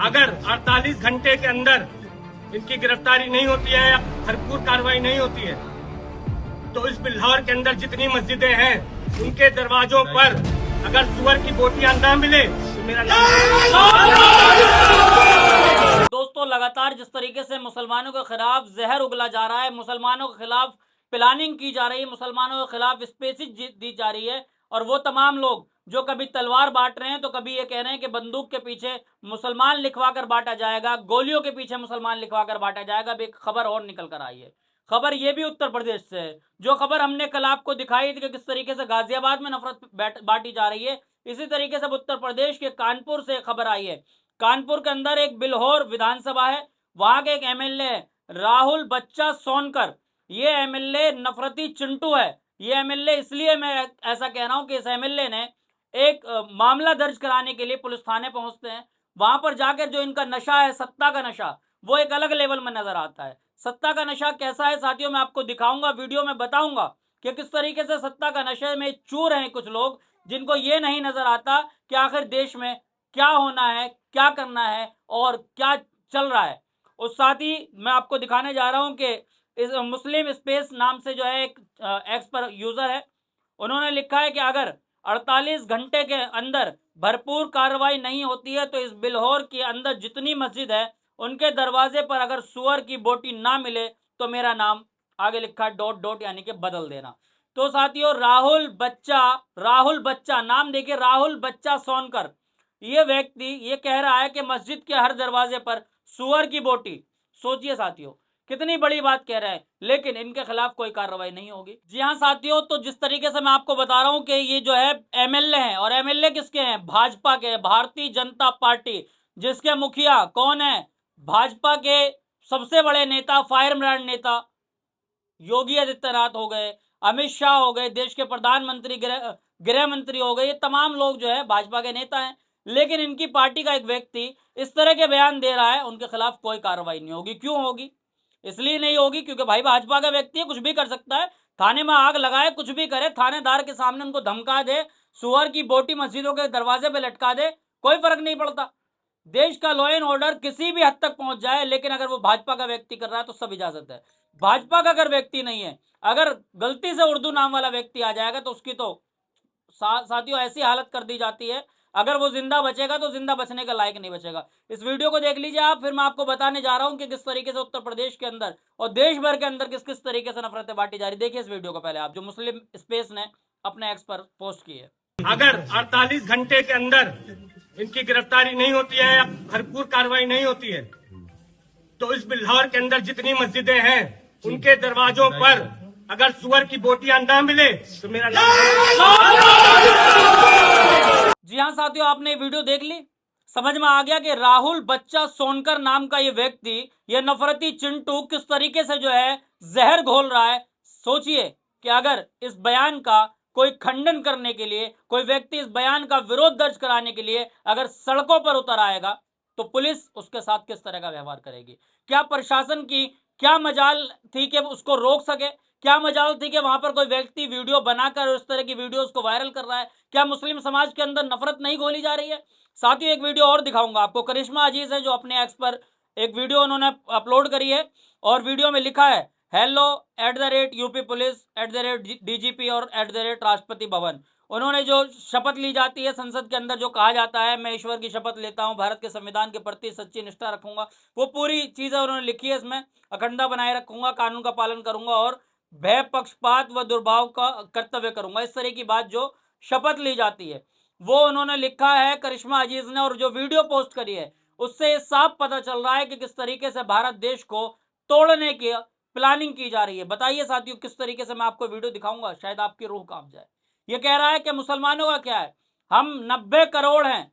अगर 48 घंटे के अंदर इनकी गिरफ्तारी नहीं होती है या भरपूर कार्रवाई नहीं होती है तो इस बिल्हौर के अंदर जितनी मस्जिदें हैं उनके दरवाजों पर अगर सुअर की बोटियां न मिले तो मेरा दोस्तों, लगातार जिस तरीके से मुसलमानों के खिलाफ जहर उगला जा रहा है, मुसलमानों के खिलाफ प्लानिंग की जा रही है, मुसलमानों के खिलाफ स्पेसिस दी जा रही है, और वो तमाम लोग जो कभी तलवार बांट रहे हैं तो कभी ये कह रहे हैं कि बंदूक के पीछे मुसलमान लिखवा कर बांटा जाएगा, गोलियों के पीछे मुसलमान लिखवा कर बांटा जाएगा। अब एक खबर और निकल कर आई है। खबर ये भी उत्तर प्रदेश से है। जो खबर हमने कल आपको दिखाई थी कि किस तरीके से गाजियाबाद में नफरत बांटी जा रही है, इसी तरीके से उत्तर प्रदेश के कानपुर से खबर आई है। कानपुर के अंदर एक बिल्हौर विधानसभा है, वहां के एक एमएलए राहुल बच्चा सोनकर, ये एमएलए नफरती चिंटू है। ये एमएलए इसलिए मैं ऐसा कह रहा हूं कि इस एमएलए ने एक मामला दर्ज कराने के लिए पुलिस थाने पहुंचते हैं। वहां पर जाकर जो इनका नशा है, सत्ता का नशा, वो एक अलग लेवल में नजर आता है। सत्ता का नशा कैसा है साथियों, मैं आपको दिखाऊंगा, वीडियो में बताऊंगा कि किस तरीके से सत्ता का नशे में चूर हैं कुछ लोग, जिनको ये नहीं नजर आता कि आखिर देश में क्या होना है, क्या करना है और क्या चल रहा है। और साथ ही मैं आपको दिखाने जा रहा हूं कि इस मुस्लिम स्पेस नाम से जो है एक एक्स पर यूजर है, उन्होंने लिखा है कि अगर 48 घंटे के अंदर भरपूर कार्रवाई नहीं होती है तो इस बिल्हौर के अंदर जितनी मस्जिद है उनके दरवाजे पर अगर सुअर की बोटी ना मिले तो मेरा नाम, आगे लिखा डॉट यानी कि बदल देना। तो साथियों, राहुल बच्चा नाम देखिए, राहुल बच्चा सोनकर, ये व्यक्ति ये कह रहा है कि मस्जिद के हर दरवाजे पर सुअर की बोटी। सोचिए साथियों, कितनी बड़ी बात कह रहे हैं, लेकिन इनके खिलाफ कोई कार्रवाई नहीं होगी। जी हाँ साथियों, तो जिस तरीके से मैं आपको बता रहा हूं कि ये जो है एमएलए हैं, और एमएलए किसके हैं, भाजपा के, भारतीय जनता पार्टी, जिसके मुखिया कौन है, भाजपा के सबसे बड़े नेता, फायर ब्रांड नेता योगी आदित्यनाथ हो गए, अमित शाह हो गए, देश के प्रधानमंत्री, गृह मंत्री हो गए, ये तमाम लोग जो है भाजपा के नेता हैं। लेकिन इनकी पार्टी का एक व्यक्ति इस तरह के बयान दे रहा है, उनके खिलाफ कोई कार्रवाई नहीं होगी। क्यों होगी? इसलिए नहीं होगी क्योंकि भाई भाजपा का व्यक्ति है, कुछ भी कर सकता है, थाने में आग लगाए, कुछ भी करे, थानेदार के सामने उनको धमका दे, सुअर की बोटी मस्जिदों के दरवाजे पे लटका दे, कोई फर्क नहीं पड़ता। देश का लॉ एंड ऑर्डर किसी भी हद तक पहुंच जाए, लेकिन अगर वो भाजपा का व्यक्ति कर रहा है तो सब इजाजत है। भाजपा का अगर व्यक्ति नहीं है, अगर गलती से उर्दू नाम वाला व्यक्ति आ जाएगा तो उसकी तो साथियों ऐसी हालत कर दी जाती है, अगर वो जिंदा बचेगा तो जिंदा बचने का लायक नहीं बचेगा। इस वीडियो को देख लीजिए आप, फिर मैं आपको बताने जा रहा हूं कि किस तरीके से उत्तर प्रदेश के अंदर और देश भर के अंदर किस किस तरीके से नफरतें बांटी जा रही। देखिए इस वीडियो को पहले आप, जो मुस्लिम स्पेस ने अपने एक्स पर पोस्ट की है। अगर 48 घंटे के अंदर इनकी गिरफ्तारी नहीं होती है या भरपूर कार्रवाई नहीं होती है तो इस बिल्हौर के अंदर जितनी मस्जिदें हैं उनके दरवाजों पर अगर सुअर की बोटियां ना मिले तो मेरा जी हाँ साथियों, आपने वीडियो देख ली, समझ में आ गया कि राहुल बच्चा सोनकर नाम का ये व्यक्ति, ये नफरती चिंटू किस तरीके से जो है जहर घोल रहा है। सोचिए कि अगर इस बयान का कोई खंडन करने के लिए, कोई व्यक्ति इस बयान का विरोध दर्ज कराने के लिए अगर सड़कों पर उतर आएगा तो पुलिस उसके साथ किस तरह का व्यवहार करेगी। क्या प्रशासन की क्या मजाल थी कि उसको रोक सके? क्या मजाल थी कि वहां पर कोई व्यक्ति वीडियो बनाकर उस तरह की वीडियोस को वायरल कर रहा है? क्या मुस्लिम समाज के अंदर नफरत नहीं घोली जा रही है? साथियों, एक वीडियो और दिखाऊंगा आपको। करिश्मा अजीज है जो अपने एक्स पर एक वीडियो उन्होंने अपलोड करी है, और वीडियो में लिखा है हेलो @UP पुलिस @DGP और @राष्ट्रपति भवन। उन्होंने जो शपथ ली जाती है संसद के अंदर, जो कहा जाता है मैं ईश्वर की शपथ लेता हूं, भारत के संविधान के प्रति सच्ची निष्ठा रखूंगा, वो पूरी चीजें उन्होंने लिखी है इसमें। अखंडता बनाए रखूंगा, कानून का पालन करूंगा और भय, पक्षपात व दुर्भाव का कर्तव्य करूंगा, इस तरह की बात जो शपथ ली जाती है वो उन्होंने लिखा है करिश्मा अजीज ने। और जो वीडियो पोस्ट करी है उससे साफ पता चल रहा है कि किस तरीके से भारत देश को तोड़ने की प्लानिंग की जा रही है। बताइए साथियों किस तरीके से, मैं आपको वीडियो दिखाऊंगा, शायद आपकी रूह कांप जाए। ये कह रहा है कि मुसलमानों का क्या है, हम 90 करोड़ हैं,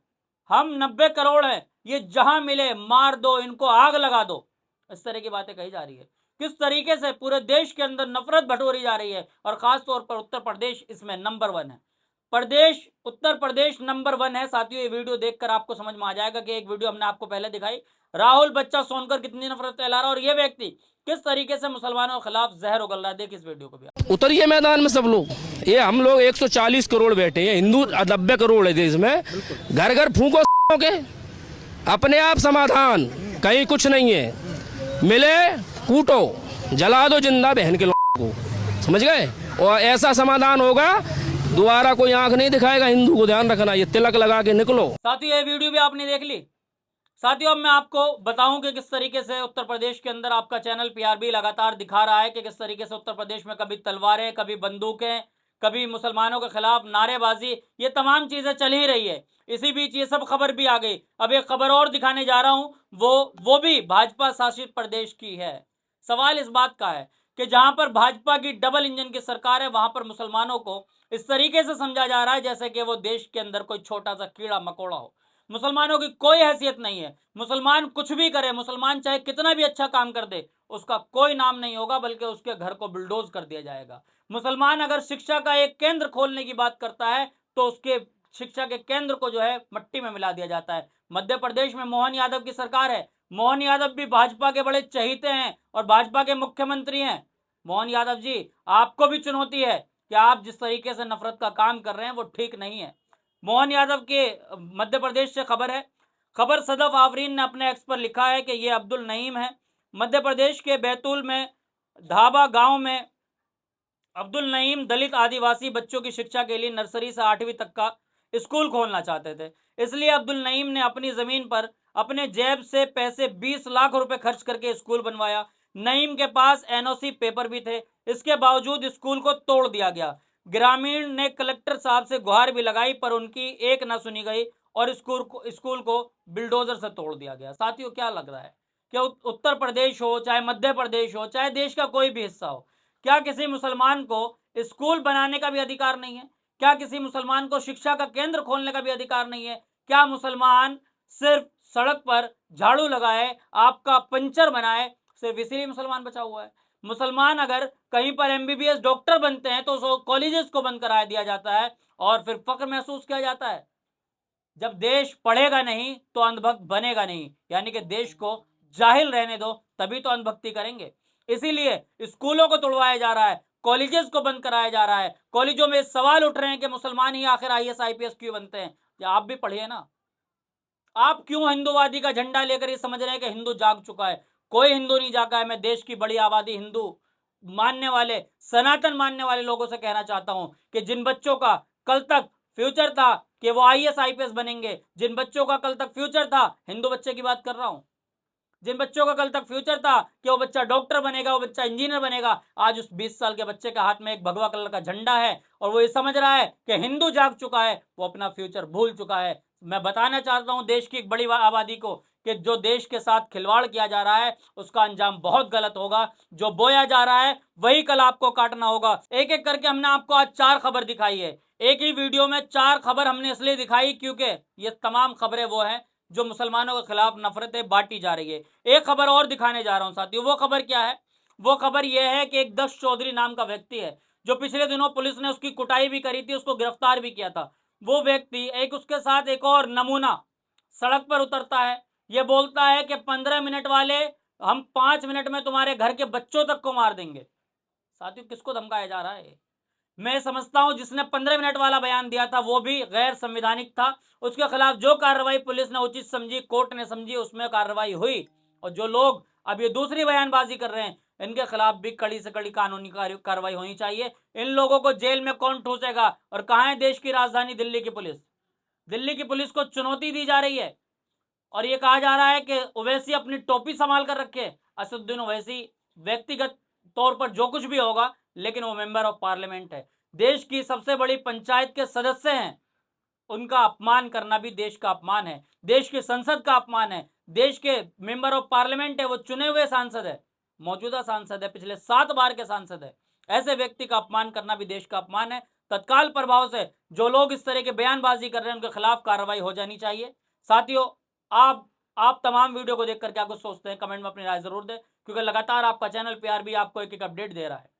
हम 90 करोड़ हैं, ये जहां मिले मार दो, इनको आग लगा दो, इस तरह की बातें कही जा रही है। किस तरीके से पूरे देश के अंदर नफरत बटोरी जा रही है, और खास तौर पर उत्तर प्रदेश इसमें नंबर 1 है। उत्तर प्रदेश नंबर 1 है साथियों। ये वीडियो देखकर आपको समझ में आ जाएगा कि एक वीडियो हमने आपको पहले दिखाई, राहुल बच्चा सोनकर कितनी नफरत फैला रहा है और ये व्यक्ति किस तरीके से मुसलमानों के खिलाफ जहर उगल रहा है। देखिए इस वीडियो को भी। उतरिए मैदान में सब लोग, ये हम लोग 140 करोड़ बैठे हैं, हिंदू 90 करोड़ है देश में, घर घर फूको के अपने आप समाधान, कहीं कुछ नहीं है। मिले कूटो, जला दो जिंदा बहन के लोगों को, समझ गए? और ऐसा समाधान होगा, दोबारा कोई आंख नहीं दिखाएगा। हिंदू को ध्यान रखना, ये तिलक लगा के निकलो। साथियों ये वीडियो भी आपने देख ली। साथियों अब मैं आपको बताऊं कि किस तरीके से उत्तर प्रदेश के अंदर आपका चैनल पीआरबी लगातार दिखा रहा है कि किस तरीके से उत्तर प्रदेश में कभी तलवारें, कभी बंदूकें, कभी मुसलमानों के खिलाफ नारेबाजी, ये तमाम चीजें चल ही रही है। इसी बीच ये सब खबर भी आ गई। अब एक खबर और दिखाने जा रहा हूं, वो भी भाजपा शासित प्रदेश की है। सवाल इस बात का है कि जहां पर भाजपा की डबल इंजन की सरकार है, वहां पर मुसलमानों को इस तरीके से समझा जा रहा है जैसे कि वो देश के अंदर कोई छोटा सा कीड़ा मकोड़ा हो। मुसलमानों की कोई हैसियत नहीं है। मुसलमान कुछ भी करे, मुसलमान चाहे कितना भी अच्छा काम कर दे, उसका कोई नाम नहीं होगा, बल्कि उसके घर को बुलडोज कर दिया जाएगा। मुसलमान अगर शिक्षा का एक केंद्र खोलने की बात करता है तो उसके शिक्षा के केंद्र को जो है मट्टी में मिला दिया जाता है। मध्य प्रदेश में मोहन यादव की सरकार है। मोहन यादव भी भाजपा के बड़े चहीते हैं और भाजपा के मुख्यमंत्री हैं। मोहन यादव जी, आपको भी चुनौती है कि आप जिस तरीके से नफरत का काम कर रहे हैं वो ठीक नहीं है। मोहन यादव के मध्य प्रदेश से खबर है। खबर सदफ आफरीन ने अपने एक्स पर लिखा है कि ये अब्दुल नईम है। मध्य प्रदेश के बैतूल में धाबा गांव में अब्दुल नईम दलित आदिवासी बच्चों की शिक्षा के लिए नर्सरी से 8वीं तक का स्कूल खोलना चाहते थे। इसलिए अब्दुल नईम ने अपनी जमीन पर अपने जेब से पैसे 20 लाख रुपए खर्च करके स्कूल बनवाया। नईम के पास एनओसी पेपर भी थे। इसके बावजूद स्कूल को तोड़ दिया गया। ग्रामीण ने कलेक्टर साहब से गुहार भी लगाई, पर उनकी एक ना सुनी गई और स्कूल को बिल्डोजर से तोड़ दिया गया। साथियों क्या लग रहा है कि उत्तर प्रदेश हो, चाहे मध्य प्रदेश हो, चाहे देश का कोई भी हिस्सा हो, क्या किसी मुसलमान को स्कूल बनाने का भी अधिकार नहीं है? क्या किसी मुसलमान को शिक्षा का केंद्र खोलने का भी अधिकार नहीं है? क्या मुसलमान सिर्फ सड़क पर झाड़ू लगाए, आपका पंचर बनाए, सिर्फ इसीलिए मुसलमान बचा हुआ है? मुसलमान अगर कहीं पर एमबीबीएस डॉक्टर बनते हैं तो उसको कॉलेजेस को बंद करा दिया जाता है और फिर फक्र महसूस किया जाता है। जब देश पढ़ेगा नहीं तो अंधभक्त बनेगा नहीं, यानी कि देश को जाहिल रहने दो, तभी तो अंधभक्ति करेंगे। इसीलिए स्कूलों को तोड़वाया जा रहा है, कॉलेजेस को बंद कराया जा रहा है। कॉलेजों में सवाल उठ रहे हैं कि मुसलमान ही आखिर आईएएस आईपीएस क्यों बनते हैं? या आप भी पढ़िए ना। आप क्यों हिंदूवादी का झंडा लेकर ये समझ रहे हैं कि हिंदू जाग चुका है? कोई हिंदू नहीं जागा है। मैं देश की बड़ी आबादी हिंदू मानने वाले, सनातन मानने वाले लोगों से कहना चाहता हूं कि जिन बच्चों का कल तक फ्यूचर था कि वो आईएएस आईपीएस बनेंगे, जिन बच्चों का कल तक फ्यूचर था, हिंदू बच्चे की बात कर रहा हूं, जिन बच्चों का कल तक फ्यूचर था कि वो बच्चा डॉक्टर बनेगा, वो बच्चा इंजीनियर बनेगा, आज उस 20 साल के बच्चे के हाथ में एक भगवा कलर का झंडा है और वो ये समझ रहा है कि हिंदू जाग चुका है, वो अपना फ्यूचर भूल चुका है। मैं बताना चाहता हूं देश की एक बड़ी आबादी को कि जो देश के साथ खिलवाड़ किया जा रहा है उसका अंजाम बहुत गलत होगा। जो बोया जा रहा है वही कल आपको काटना होगा। एक एक करके हमने आपको आज 4 खबर दिखाई है। एक ही वीडियो में 4 खबर हमने इसलिए दिखाई क्योंकि ये तमाम खबरें वो हैं जो मुसलमानों के खिलाफ नफरतें बांटी जा रही है। एक खबर और दिखाने जा रहा हूं साथियों। वो खबर क्या है? वो खबर यह है कि एक दक्ष चौधरी नाम का व्यक्ति है जो पिछले दिनों पुलिस ने उसकी कुटाई भी करी थी, उसको गिरफ्तार भी किया था। वो व्यक्ति उसके साथ एक और नमूना सड़क पर उतरता है, ये बोलता है कि 15 मिनट वाले हम 5 मिनट में तुम्हारे घर के बच्चों तक को मार देंगे। साथियों किसको धमकाया जा रहा है? मैं समझता हूं जिसने 15 मिनट वाला बयान दिया था वो भी गैर संवैधानिक था। उसके खिलाफ जो कार्रवाई पुलिस ने उचित समझी, कोर्ट ने समझी, उसमें कार्रवाई हुई। और जो लोग अब ये दूसरी बयानबाजी कर रहे हैं इनके खिलाफ भी कड़ी से कड़ी कानूनी कार्रवाई होनी चाहिए। इन लोगों को जेल में कौन ठूसेगा? और कहां है देश की राजधानी दिल्ली की पुलिस? दिल्ली की पुलिस को चुनौती दी जा रही है और ये कहा जा रहा है कि ओवैसी अपनी टोपी संभाल कर रखे। असदुद्दीन ओवैसी व्यक्तिगत तौर पर जो कुछ भी होगा, लेकिन वो मेंबर ऑफ पार्लियामेंट है, देश की सबसे बड़ी पंचायत के सदस्य हैं। उनका अपमान करना भी देश का अपमान है, देश की संसद का अपमान है। देश के मेंबर ऑफ पार्लियामेंट है, वो चुने हुए सांसद है, मौजूदा सांसद है, पिछले 7 बार के सांसद है। ऐसे व्यक्ति का अपमान करना भी देश का अपमान है। तत्काल प्रभाव से जो लोग इस तरह के बयानबाजी कर रहे हैं उनके खिलाफ कार्रवाई हो जानी चाहिए। साथियों आप तमाम वीडियो को देखकर क्या कुछ सोचते हैं कमेंट में अपनी राय जरूर दें, क्योंकि लगातार आपका चैनल पीआरबी आपको एक एक अपडेट दे रहा है।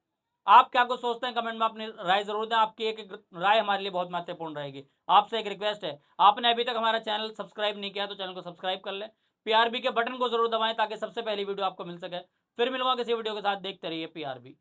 आप क्या कुछ सोचते हैं कमेंट में अपनी राय जरूर दें। आपकी एक एक राय हमारे लिए बहुत महत्वपूर्ण रहेगी। आपसे एक रिक्वेस्ट है, आपने अभी तक हमारा चैनल सब्सक्राइब नहीं किया तो चैनल को सब्सक्राइब कर लें, पीआरबी के बटन को जरूर दबाएं ताकि सबसे पहली वीडियो आपको मिल सके। फिर मिलूंगा किसी वीडियो के साथ, देखते रहिए पीआरबी।